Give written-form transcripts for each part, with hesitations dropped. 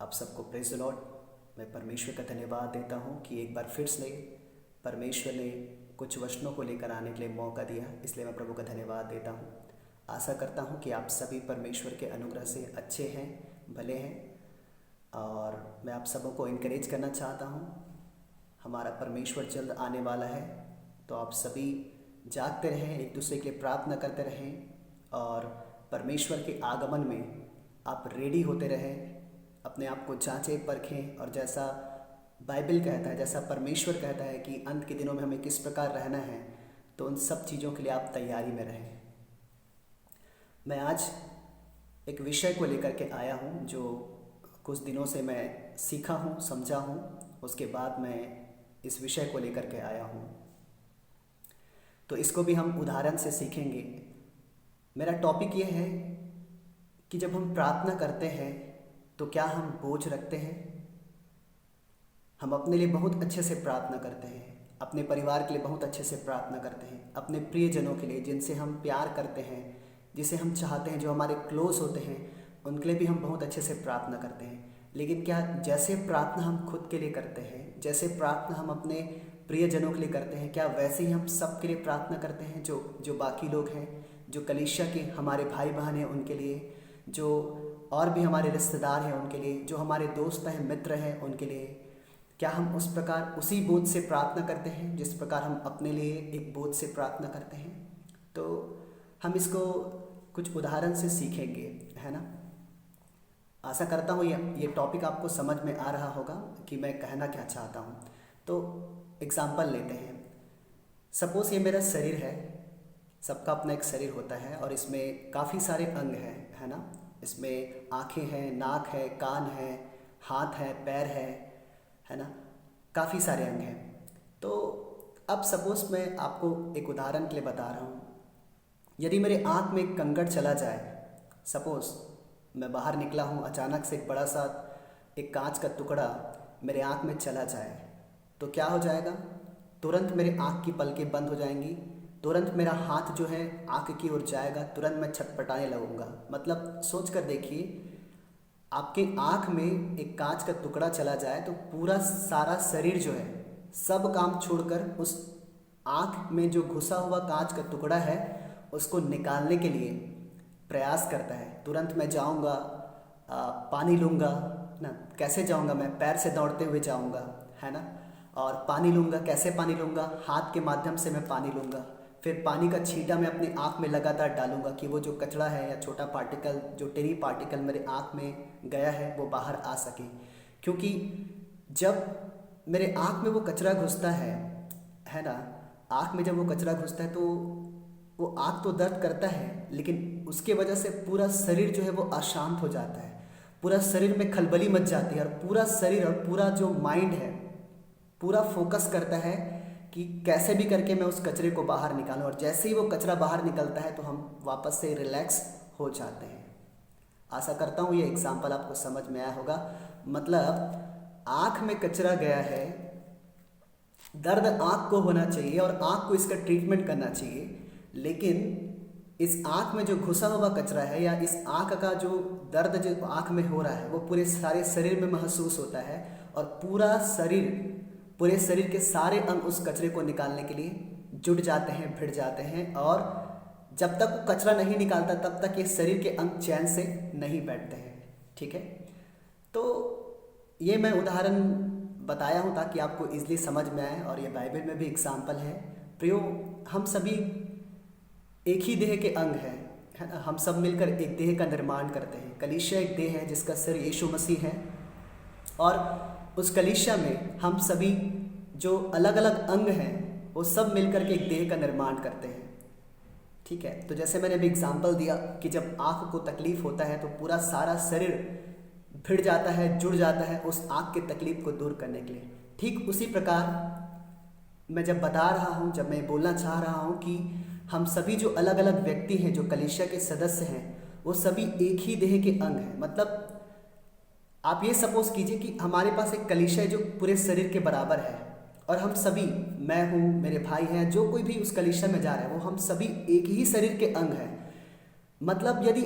आप सबको praise the Lord. मैं परमेश्वर का धन्यवाद देता हूँ कि एक बार फिर से परमेश्वर ने कुछ वचनों को लेकर आने के लिए मौका दिया, इसलिए मैं प्रभु का धन्यवाद देता हूँ। आशा करता हूँ कि आप सभी परमेश्वर के अनुग्रह से अच्छे हैं, भले हैं, और मैं आप सबों को इनकरेज करना चाहता हूँ। हमारा परमेश्वर जल्द आने वाला है, तो आप सभी जागते रहें, एक दूसरे के लिए प्रार्थना करते रहें और परमेश्वर के आगमन में आप रेडी होते रहें। अपने आप को जांचें परखें और जैसा बाइबल कहता है, जैसा परमेश्वर कहता है कि अंत के दिनों में हमें किस प्रकार रहना है, तो उन सब चीज़ों के लिए आप तैयारी में रहें। मैं आज एक विषय को लेकर के आया हूँ जो कुछ दिनों से मैं सीखा हूँ, समझा हूँ, उसके बाद मैं इस विषय को लेकर के आया हूँ। तो इसको भी हम उदाहरण से सीखेंगे। मेरा टॉपिक ये है कि जब हम प्रार्थना करते हैं तो क्या हम बोझ रखते हैं? हम अपने लिए बहुत अच्छे से प्रार्थना करते हैं, अपने परिवार के लिए बहुत अच्छे से प्रार्थना करते हैं, अपने प्रियजनों के लिए जिनसे हम प्यार करते हैं, जिसे हम चाहते हैं, जो हमारे क्लोज होते हैं, उनके लिए भी हम बहुत अच्छे से प्रार्थना करते हैं। लेकिन क्या जैसे प्रार्थना हम खुद के लिए करते हैं, जैसे प्रार्थना हम अपने प्रियजनों के लिए करते हैं, क्या वैसे ही हम सब के लिए प्रार्थना करते हैं? जो बाकी लोग हैं, जो कलीसिया के हमारे भाई बहन हैं उनके लिए, जो और भी हमारे रिश्तेदार हैं उनके लिए, जो हमारे दोस्त हैं, मित्र हैं, उनके लिए, क्या हम उस प्रकार उसी बोझ से प्रार्थना करते हैं जिस प्रकार हम अपने लिए एक बोझ से प्रार्थना करते हैं? तो हम इसको कुछ उदाहरण से सीखेंगे, है ना। आशा करता हूँ ये टॉपिक आपको समझ में आ रहा होगा कि मैं कहना क्या चाहता हूँ। तो एग्जाम्पल लेते हैं। सपोज़ ये मेरा शरीर है, सबका अपना एक शरीर होता है और इसमें काफ़ी सारे अंग हैं, है ना। इसमें आँखें हैं, नाक है, कान है, हाथ है, पैर है ना, काफ़ी सारे अंग हैं। तो अब सपोज़ मैं आपको एक उदाहरण के लिए बता रहा हूँ। यदि मेरे आँख में एक कंकड़ चला जाए, सपोज़ मैं बाहर निकला हूँ, अचानक से एक बड़ा सा एक कांच का टुकड़ा मेरे आँख में चला जाए, तो क्या हो जाएगा? तुरंत मेरे आँख की पलकें बंद हो जाएंगी, तुरंत मेरा हाथ जो है आँख की ओर जाएगा, तुरंत मैं छटपटाने लगूंगा। मतलब सोच कर देखिए, आपके आँख में एक कांच का टुकड़ा चला जाए तो पूरा सारा शरीर जो है सब काम छोड़कर उस आँख में जो घुसा हुआ कांच का टुकड़ा है उसको निकालने के लिए प्रयास करता है। तुरंत मैं जाऊंगा, पानी लूँगा ना। कैसे जाऊंगा? मैं पैर से दौड़ते हुए जाऊंगा, है ना। और पानी लूँगा, कैसे पानी लूँगा? हाथ के माध्यम से मैं पानी लूँगा। फिर पानी का छींटा मैं अपनी आँख में लगातार डालूंगा कि वो जो कचरा है या छोटा पार्टिकल, जो टेनी पार्टिकल मेरे आँख में गया है, वो बाहर आ सके। क्योंकि जब मेरे आँख में वो कचरा घुसता है ना, आँख में जब वो कचरा घुसता है तो वो आँख तो दर्द करता है, लेकिन उसके वजह से पूरा शरीर जो है वो अशांत हो जाता है, पूरा शरीर में खलबली मच जाती है और पूरा शरीर और पूरा जो माइंड है पूरा फोकस करता है कि कैसे भी करके मैं उस कचरे को बाहर निकालूं। और जैसे ही वो कचरा बाहर निकलता है तो हम वापस से रिलैक्स हो जाते हैं। आशा करता हूँ ये एग्जाम्पल आपको समझ में आया होगा। मतलब आँख में कचरा गया है, दर्द आँख को होना चाहिए और आँख को इसका ट्रीटमेंट करना चाहिए, लेकिन इस आँख में जो घुसा हुआ कचरा है या इस आँख का जो दर्द जो आँख में हो रहा है वो पूरे सारे शरीर में महसूस होता है और पूरे शरीर के सारे अंग उस कचरे को निकालने के लिए जुट जाते हैं, भिड़ जाते हैं। और जब तक वो कचरा नहीं निकालता तब तक ये शरीर के अंग चैन से नहीं बैठते हैं, ठीक है। तो ये मैं उदाहरण बताया हूँ ताकि आपको इजीली समझ में आए, और ये बाइबल में भी एग्जाम्पल है। प्रियो, हम सभी एक ही देह के अंग हैं, है ना। हम सब मिलकर एक देह का निर्माण करते हैं। कलीसिया एक देह है जिसका सिर यीशु मसीह है, और उस कलीसिया में हम सभी जो अलग अलग अंग हैं वो सब मिलकर के एक देह का निर्माण करते हैं, ठीक है। तो जैसे मैंने अभी एग्जाम्पल दिया कि जब आँख को तकलीफ़ होता है तो पूरा सारा शरीर भिड़ जाता है, जुड़ जाता है उस आँख की तकलीफ़ को दूर करने के लिए। ठीक उसी प्रकार मैं जब बता रहा हूँ, जब मैं बोलना चाह रहा हूँ कि हम सभी जो अलग अलग व्यक्ति हैं, जो कलीसिया के सदस्य हैं, वो सभी एक ही देह के अंग हैं। मतलब आप ये सपोज कीजिए कि हमारे पास एक कलीसिया है जो पूरे शरीर के बराबर है, और हम सभी, मैं हूँ, मेरे भाई हैं, जो कोई भी उस कलीसिया में जा रहा है, वो हम सभी एक ही शरीर के अंग हैं। मतलब यदि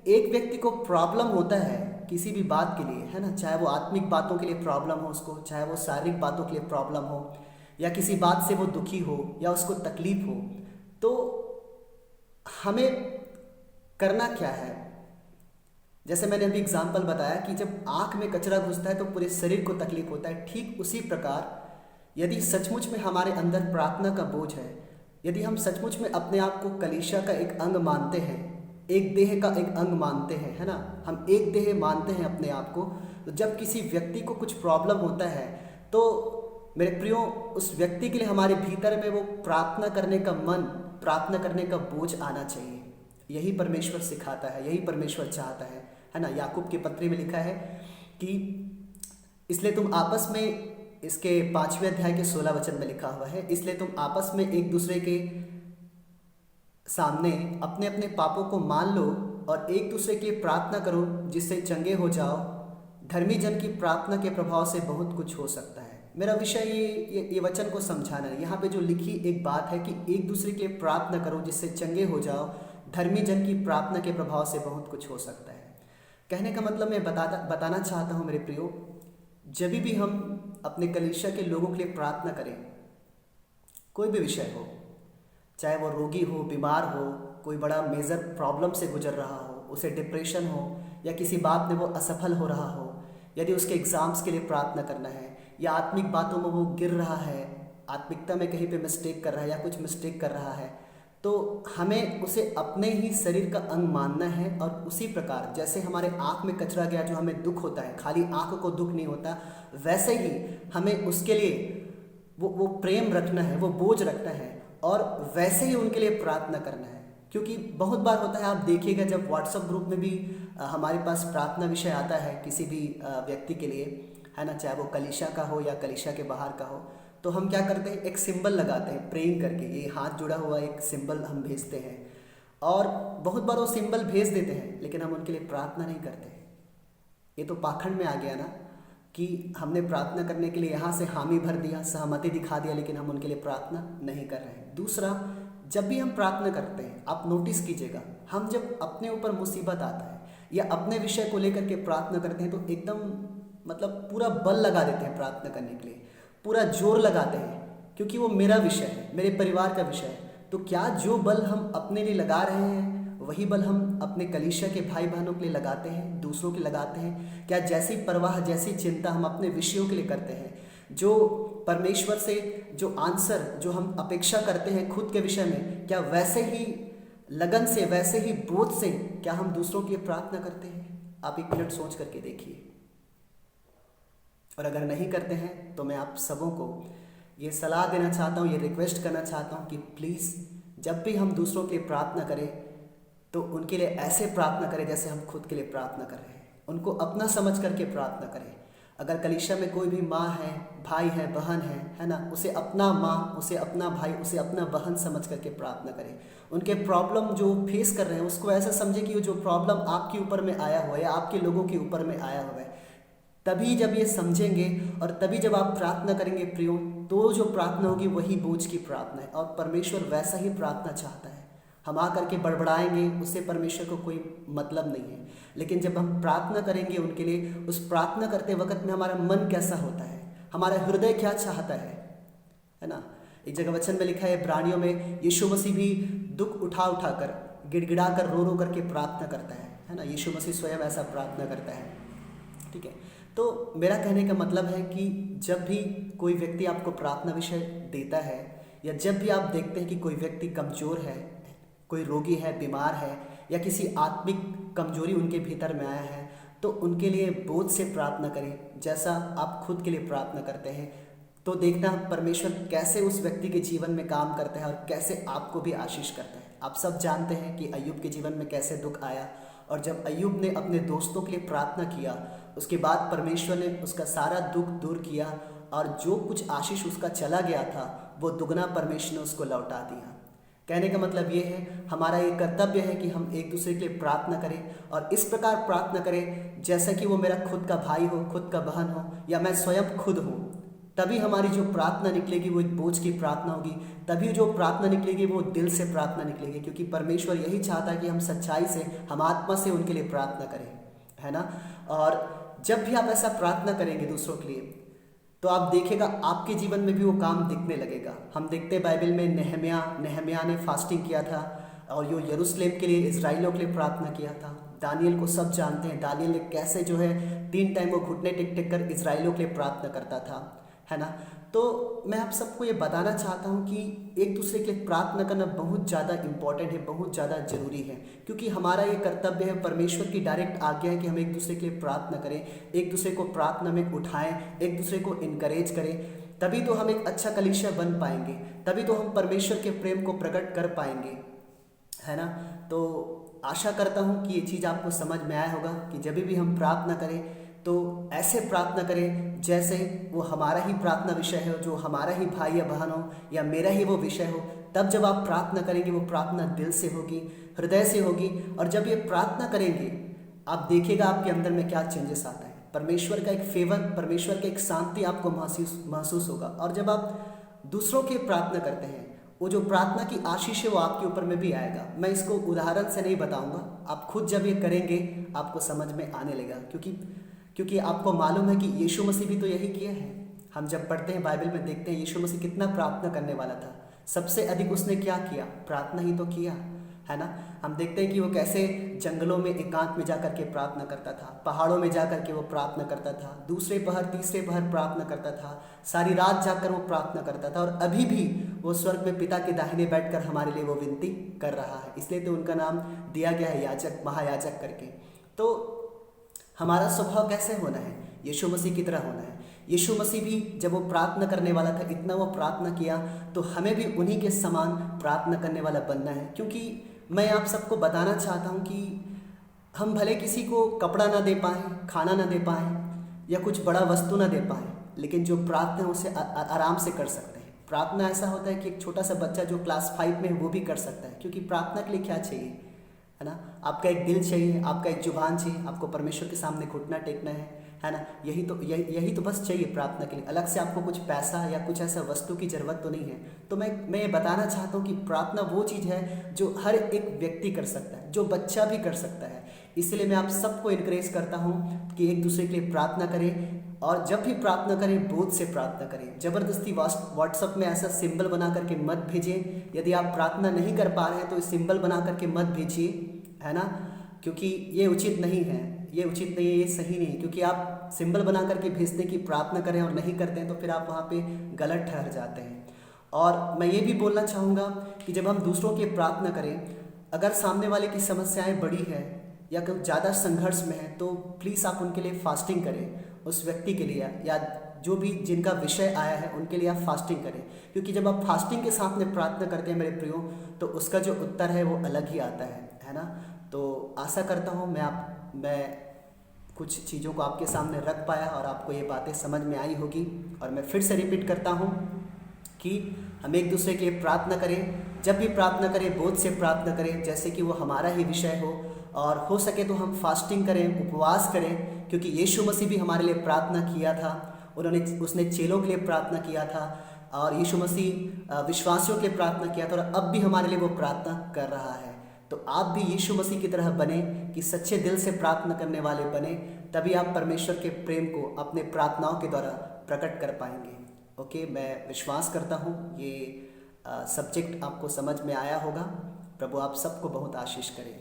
एक व्यक्ति को प्रॉब्लम होता है किसी भी बात के लिए, है ना, चाहे वो आत्मिक बातों के लिए प्रॉब्लम हो उसको, चाहे वो शारीरिक बातों के लिए प्रॉब्लम हो, या किसी बात से वो दुखी हो या उसको तकलीफ हो, तो हमें करना क्या है। जैसे मैंने अभी एग्जाम्पल बताया कि जब आँख में कचरा घुसता है तो पूरे शरीर को तकलीफ होता है, ठीक उसी प्रकार यदि सचमुच में हमारे अंदर प्रार्थना का बोझ है, यदि हम सचमुच में अपने आप को कलीसिया का एक अंग मानते हैं, एक देह का एक अंग मानते हैं, है ना, हम एक देह मानते हैं अपने आप को, तो जब किसी व्यक्ति को कुछ प्रॉब्लम होता है तो मेरे प्रियो उस व्यक्ति के लिए हमारे भीतर में वो प्रार्थना करने का मन, प्रार्थना करने का बोझ आना चाहिए। यही परमेश्वर सिखाता है, यही परमेश्वर चाहता है ना। याकूब की पत्री में लिखा है कि इसलिए तुम आपस में, इसके 5वें अध्याय के 16 वचन में लिखा हुआ है, इसलिए तुम आपस में एक दूसरे के सामने अपने अपने पापों को मान लो और एक दूसरे के लिए प्रार्थना करो जिससे चंगे हो जाओ। धर्मी जन की प्रार्थना के प्रभाव से बहुत कुछ हो सकता है। मेरा विषय ये वचन को समझाना है। यहाँ पे जो लिखी एक बात है कि एक दूसरे के लिए प्रार्थना करो जिससे चंगे हो जाओ, धर्मी जन की प्रार्थना के प्रभाव से बहुत कुछ हो सकता है। कहने का मतलब मैं बताना चाहता हूँ मेरे प्रियो, जब भी हम अपने कलीसिया के लोगों के लिए प्रार्थना करें, कोई भी विषय हो, चाहे वो रोगी हो, बीमार हो, कोई बड़ा मेजर प्रॉब्लम से गुजर रहा हो, उसे डिप्रेशन हो या किसी बात में वो असफल हो रहा हो, यदि उसके एग्ज़ाम्स के लिए प्रार्थना करना है या आत्मिक बातों में वो गिर रहा है, आत्मिकता में कहीं पे मिस्टेक कर रहा है या कुछ मिस्टेक कर रहा है, तो हमें उसे अपने ही शरीर का अंग मानना है। और उसी प्रकार जैसे हमारे आँख में कचरा गया, जो हमें दुख होता है, खाली आँख को दुख नहीं होता, वैसे ही हमें उसके लिए वो प्रेम रखना है, वो बोझ रखना है और वैसे ही उनके लिए प्रार्थना करना है। क्योंकि बहुत बार होता है, आप देखिएगा जब व्हाट्सएप ग्रुप में भी हमारे पास प्रार्थना विषय आता है किसी भी व्यक्ति के लिए, है ना, चाहे वो कलीसिया का हो या कलीसिया के बाहर का हो, तो हम क्या करते हैं, एक सिंबल लगाते हैं प्रेइंग करके, ये हाथ जुड़ा हुआ एक सिंबल हम भेजते हैं और बहुत बार वो सिंबल भेज देते हैं, लेकिन हम उनके लिए प्रार्थना नहीं करते। ये तो पाखंड में आ गया ना कि हमने प्रार्थना करने के लिए यहाँ से हामी भर दिया, सहमति दिखा दिया, लेकिन हम उनके लिए प्रार्थना नहीं कर रहे हैं। दूसरा, जब भी हम प्रार्थना करते हैं, आप नोटिस कीजिएगा, हम जब अपने ऊपर मुसीबत आता है या अपने विषय को लेकर के प्रार्थना करते हैं तो एकदम मतलब पूरा बल लगा देते हैं प्रार्थना करने के लिए, पूरा जोर लगाते हैं, क्योंकि वो मेरा विषय है, मेरे परिवार का विषय है। तो क्या जो बल हम अपने लिए लगा रहे हैं वही बल हम अपने कलीसिया के भाई बहनों के लिए लगाते हैं, दूसरों के लगाते हैं? क्या जैसी परवाह, जैसी चिंता हम अपने विषयों के लिए करते हैं, जो परमेश्वर से जो आंसर जो हम अपेक्षा करते हैं खुद के विषय में, क्या वैसे ही लगन से, वैसे ही बोझ से क्या हम दूसरों के लिए प्रार्थना करते हैं? आप एक मिनट सोच करके देखिए। और अगर नहीं करते हैं तो मैं आप सबों को ये सलाह देना चाहता हूँ, ये रिक्वेस्ट करना चाहता हूँ कि प्लीज़ जब भी हम दूसरों के लिए प्रार्थना करें तो उनके लिए ऐसे प्रार्थना करें जैसे हम खुद के लिए प्रार्थना कर रहे हैं। उनको अपना समझ करके प्रार्थना करें। अगर कलीसिया में कोई भी माँ है, भाई है, बहन है ना, उसे अपना माँ, उसे अपना भाई, उसे अपना बहन समझ करके प्रार्थना करें। उनके प्रॉब्लम जो फेस कर रहे हैं उसको ऐसा समझे कि वो जो प्रॉब्लम आपके ऊपर में आया हुआ है या आपके लोगों के ऊपर में आया हुआ है। तभी जब ये समझेंगे और तभी जब आप प्रार्थना करेंगे प्रियो, तो जो प्रार्थना होगी वही बोझ की प्रार्थना है और परमेश्वर वैसा ही प्रार्थना चाहता है। हम आ करके बड़बड़ाएंगे, उससे परमेश्वर को कोई मतलब नहीं है। लेकिन जब हम प्रार्थना करेंगे उनके लिए, उस प्रार्थना करते वक्त में हमारा मन कैसा होता है, हमारा हृदय क्या चाहता है ना। एक जगह वचन में लिखा है इब्रानियों में, यीशु मसीह भी दुख उठा उठा कर, गिड़गिड़ा कर, रो रो करके प्रार्थना करता है ना। यीशु मसीह स्वयं ऐसा प्रार्थना करता है, ठीक है। तो मेरा कहने का मतलब है कि जब भी कोई व्यक्ति आपको प्रार्थना विषय देता है या जब भी आप देखते हैं कि कोई व्यक्ति कमज़ोर है, कोई रोगी है, बीमार है या किसी आत्मिक कमजोरी उनके भीतर में आया है, तो उनके लिए बोझ से प्रार्थना करें जैसा आप खुद के लिए प्रार्थना करते हैं। तो देखना परमेश्वर कैसे उस व्यक्ति के जीवन में काम करता है और कैसे आपको भी आशीष करता है। आप सब जानते हैं कि अय्यूब के जीवन में कैसे दुख आया, और जब अय्यूब ने अपने दोस्तों के लिए प्रार्थना किया, उसके बाद परमेश्वर ने उसका सारा दुख दूर किया और जो कुछ आशीष उसका चला गया था वो दुगना परमेश्वर ने उसको लौटा दिया। कहने का मतलब ये है, हमारा ये कर्तव्य है कि हम एक दूसरे के लिए प्रार्थना करें और इस प्रकार प्रार्थना करें जैसा कि वो मेरा खुद का भाई हो, खुद का बहन हो या मैं स्वयं खुद हूँ। तभी हमारी जो प्रार्थना निकलेगी वो एक बोझ की प्रार्थना होगी, तभी जो प्रार्थना निकलेगी वो दिल से प्रार्थना निकलेगी, क्योंकि परमेश्वर यही चाहता है कि हम सच्चाई से, हम आत्मा से उनके लिए प्रार्थना करें। है ना। और जब भी आप ऐसा प्रार्थना करेंगे दूसरों के लिए, तो आप देखेगा आपके जीवन में भी वो काम दिखने लगेगा। हम देखते हैं बाइबल में नेहम्याह ने फास्टिंग किया था और यो यरूशलेम के लिए, इजराइलियों के लिए प्रार्थना किया था। दानियल को सब जानते हैं, दानियल ने कैसे जो है 3 टाइम वो घुटने टेक टेक कर इजराइलियों के लिए प्रार्थना करता था, है ना। तो मैं आप सबको ये बताना चाहता हूँ कि एक दूसरे के लिए प्रार्थना करना बहुत ज़्यादा इम्पॉर्टेंट है, बहुत ज़्यादा ज़रूरी है, क्योंकि हमारा ये कर्तव्य है, परमेश्वर की डायरेक्ट आज्ञा है कि हम एक दूसरे के लिए प्रार्थना करें, एक दूसरे को प्रार्थना में उठाएं, एक दूसरे को इनकरेज करें। तभी तो हम एक अच्छा कलीसिया बन पाएंगे, तभी तो हम परमेश्वर के प्रेम को प्रकट कर पाएंगे, है ना। तो आशा करता हूँ कि ये चीज़ आपको समझ में आया होगा कि जब भी हम प्रार्थना करें तो ऐसे प्रार्थना करें जैसे वो हमारा ही प्रार्थना विषय हो, जो हमारा ही भाई या बहन हो या मेरा ही वो विषय हो। तब जब आप प्रार्थना करेंगे वो प्रार्थना दिल से होगी, हृदय से होगी। और जब ये प्रार्थना करेंगे आप देखिएगा आपके अंदर में क्या चेंजेस आता है। परमेश्वर का एक फेवर, परमेश्वर का एक शांति आपको महसूस होगा। और जब आप दूसरों के प्रार्थना करते हैं, वो जो प्रार्थना की आशीष है वो आपके ऊपर में भी आएगा। मैं इसको उदाहरण से नहीं बताऊंगा, आप खुद जब ये करेंगे आपको समझ में आने लगेगा, क्योंकि आपको मालूम है कि यीशु मसीह भी तो यही किया है। हम जब पढ़ते हैं बाइबल में देखते हैं यीशु मसीह कितना प्रार्थना करने वाला था। सबसे अधिक उसने क्या किया? प्रार्थना ही तो किया, है ना। हम देखते हैं कि वो कैसे जंगलों में एकांत में जाकर के प्रार्थना करता था, पहाड़ों में जाकर के वो प्रार्थना करता था, दूसरे पहर तीसरे पहर प्रार्थना करता था, सारी रात जाकर वो प्रार्थना करता था। और अभी भी वो स्वर्ग में पिता के दाहिने बैठकर हमारे लिए वो विनती कर रहा है। इसलिए तो उनका नाम दिया गया है याजक, महायाजक करके। तो हमारा स्वभाव कैसे होना है? यीशु मसीह की तरह होना है। यीशु मसीह भी जब वो प्रार्थना करने वाला था, इतना वो प्रार्थना किया, तो हमें भी उन्हीं के समान प्रार्थना करने वाला बनना है। क्योंकि मैं आप सबको बताना चाहता हूँ कि हम भले किसी को कपड़ा ना दे पाएँ, खाना ना दे पाएँ या कुछ बड़ा वस्तु ना दे पाएँ, लेकिन जो प्रार्थना है उसे आराम से कर सकते हैं। प्रार्थना ऐसा होता है कि एक छोटा सा बच्चा जो क्लास 5 में है वो भी कर सकता है। क्योंकि प्रार्थना के लिए क्या चाहिए, है ना। आपका एक दिल चाहिए, आपका एक जुबान चाहिए, आपको परमेश्वर के सामने घुटना टेकना है ना। यही तो बस चाहिए प्रार्थना के लिए। अलग से आपको कुछ पैसा या कुछ ऐसा वस्तु की ज़रूरत तो नहीं है। तो मैं ये बताना चाहता हूँ कि प्रार्थना वो चीज़ है जो हर एक व्यक्ति कर सकता है, जो बच्चा भी कर सकता है। इसलिए मैं आप सबको इनकरेज करता हूँ कि एक दूसरे के लिए प्रार्थना करें। और जब भी प्रार्थना करें बोध से प्रार्थना करें। ज़बरदस्ती व्हाट्सएप में ऐसा सिंबल बना करके मत भेजें। यदि आप प्रार्थना नहीं कर पा रहे हैं तो सिंबल बना करके मत भेजिए, है ना। क्योंकि ये उचित नहीं है, ये उचित नहीं है, ये सही नहीं है। क्योंकि आप सिंबल बना करके भेजते कि प्रार्थना करें और नहीं करते हैं तो फिर आप वहाँ पे गलत ठहर जाते हैं। और मैं ये भी बोलना चाहूँगा कि जब हम दूसरों की प्रार्थना करें, अगर सामने वाले की समस्याएं बड़ी है या कुछ ज़्यादा संघर्ष में है, तो प्लीज़ आप उनके लिए फास्टिंग करें। उस व्यक्ति के लिए या जो भी जिनका विषय आया है उनके लिए आप फास्टिंग करें। क्योंकि जब आप फास्टिंग के साथ में प्रार्थना करते हैं मेरे प्रियो, तो उसका जो उत्तर है वो अलग ही आता है ना। तो आशा करता हूँ मैं कुछ चीज़ों को आपके सामने रख पाया और आपको ये बातें समझ में आई होगी। और मैं फिर से रिपीट करता हूँ कि हम एक दूसरे के लिए प्रार्थना करें। जब भी प्रार्थना करें बोध से प्रार्थना करें, जैसे कि वो हमारा ही विषय हो। और हो सके तो हम फास्टिंग करें, उपवास करें। क्योंकि यीशु मसीह भी हमारे लिए प्रार्थना किया था, उसने चेलों के लिए प्रार्थना किया था। और यीशु मसीह विश्वासियों के लिए प्रार्थना किया था और अब भी हमारे लिए वो प्रार्थना कर रहा है। तो आप भी यीशु मसीह की तरह बने, कि सच्चे दिल से प्रार्थना करने वाले बने। तभी आप परमेश्वर के प्रेम को अपने प्रार्थनाओं के द्वारा प्रकट कर पाएंगे। ओके, मैं विश्वास करता हूँ ये सब्जेक्ट आपको समझ में आया होगा। प्रभु आप सबको बहुत आशीष करे।